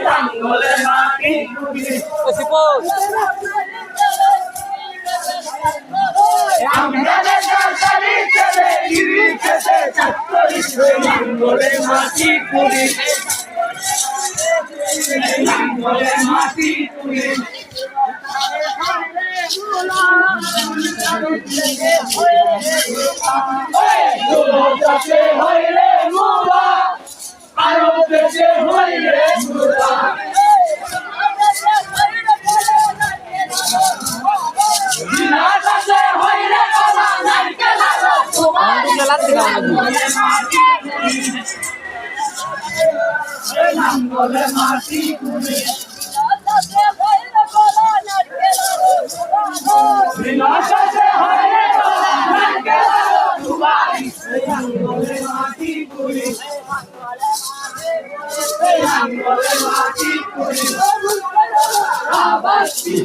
লাঙ্গলে মাটি কুড়ি আমরা চালি চলে গিরি খেতে চাকরি লাঙ্গলে মাটি কুড়ি লাঙ্গলে মাটি কুড়ি হইলে মুলা আরো দেশে হইলে মুলা বিনাশে হইলে কলা নারকেল আরো লাঙ্গলে মাটি কুড়ি বিনাশে হইলে কলা নারকেল আরো দুবাই লাঙ্গলে মাটি কুড়ি লাঙ্গলে মাটি কুড়ি আবাসী